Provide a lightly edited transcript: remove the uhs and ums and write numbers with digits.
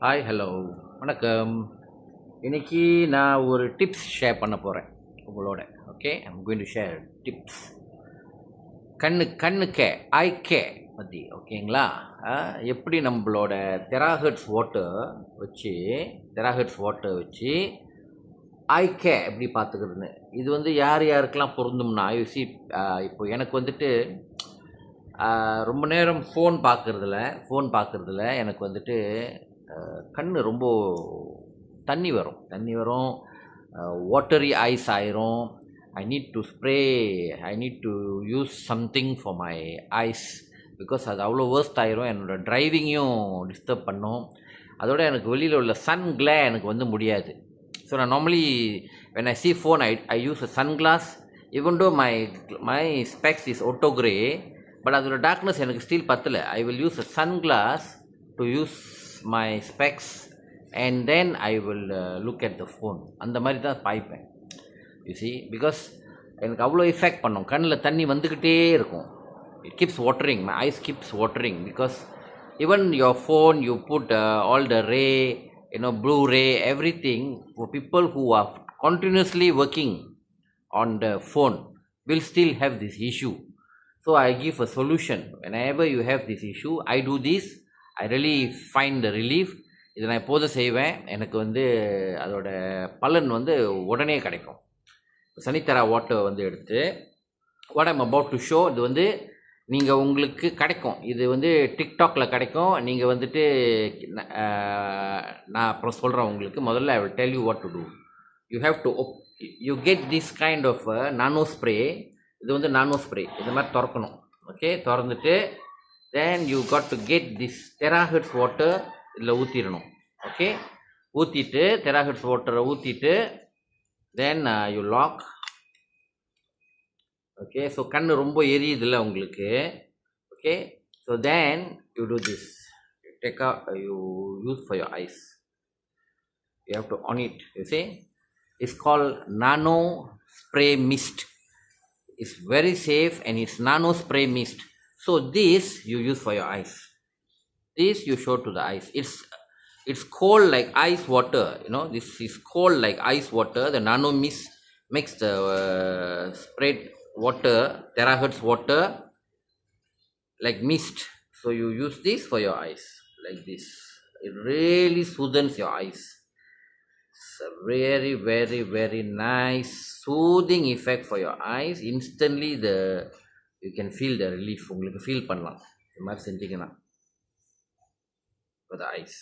Hi, hello, வணக்கம். இன்னைக்கு நான் ஒரு டிப்ஸ் ஷேர் பண்ண போகிறேன் உங்களோட. Okay, I'm going to share tips. கண்ணுக்கே ஐ கே பற்றி. ஓகேங்களா? எப்படி நம்மளோட தெராஹெட்ஸ் வாட்டர் வச்சு ஐ கே எப்படி பார்த்துக்கிறதுன்னு. இது வந்து யார் யாருக்கெல்லாம் பொருந்தும்னா, யூசி இப்போ எனக்கு வந்துட்டு ரொம்ப நேரம் ஃபோன் பார்க்குறதுல எனக்கு வந்துட்டு கண் ரொம்ப தண்ணி வரும். வாட்டரி ஐஸ் ஆயிரும். I need to use something for my ice. Because அது அவ்வளோ வேர்ஸ்ட் ஆயிரும். என்னோடய டிரைவிங்கையும் டிஸ்டர்ப் பண்ணும். அதோட எனக்கு வெளியில் உள்ள சன் கிளே எனக்கு வந்து முடியாது. ஸோ நான் normally when I see phone I use a sunglass. even though my specs is auto grey, but அதோட டார்க்னஸ் எனக்கு ஸ்டில் பத்தலை. I will use a sunglass to use my specs and then I will look at the phone. அந்த மாதிரி தான் பாய்ப்பேன். UC, because எனக்கு அவ்வளோ effect பண்ணும். கண்ணில் தண்ணி வந்துக்கிட்டே இருக்கும். It keeps watering, my eyes keeps watering. Because even your phone you put all the ray, blue ray, everything. For people who are continuously working on the phone will still have this issue. So I give a solution. Whenever you have this issue, I do this. I really find the relief. இதை நான் எப்போது செய்வேன். எனக்கு வந்து அதோட பலன் வந்து உடனே கிடைக்கும். சனித்தரா வாட்டர் வந்து எடுத்து what I'm about to show, இது வந்து நீங்கள் உங்களுக்கு கிடைக்கும். இது வந்து டிக்டாக்ல கிடைக்கும். நீங்கள் வந்துட்டு நான் அப்புறம் சொல்கிறேன் உங்களுக்கு. முதல்ல I will tell you what to do. You get this kind of nano spray. இது வந்து நானோ ஸ்ப்ரே. இது மாதிரி திறக்கணும். ஓகே, திறந்துட்டு then you got to get this terahertz water இதில் ஊற்றிடணும். ஓகே, ஊற்றிட்டு டெராஹெர்ட்ஸ் வாட்டரை ஊற்றிட்டு then you lock. Okay, so கண் ரொம்ப எரியுதில்ல உங்களுக்கு. Okay, so then you do this. You use for your eyes. You have to on it. You say it's called nano spray mist. It's very safe and it's nano spray mist. So this you use for your eyes. This you show to the eyes. It's cold like ice water. This is cold like ice water. The nano mist makes the sprayed water, terahertz water, like mist. So you use this for your eyes like this. It really soothes your eyes. It's a very, very, very nice soothing effect for your eyes. Instantly you can feel the relief. உங்களுக்கு feel பண்ணலாம். இது மாதிரி செஞ்சீங்கன்னா for the eyes.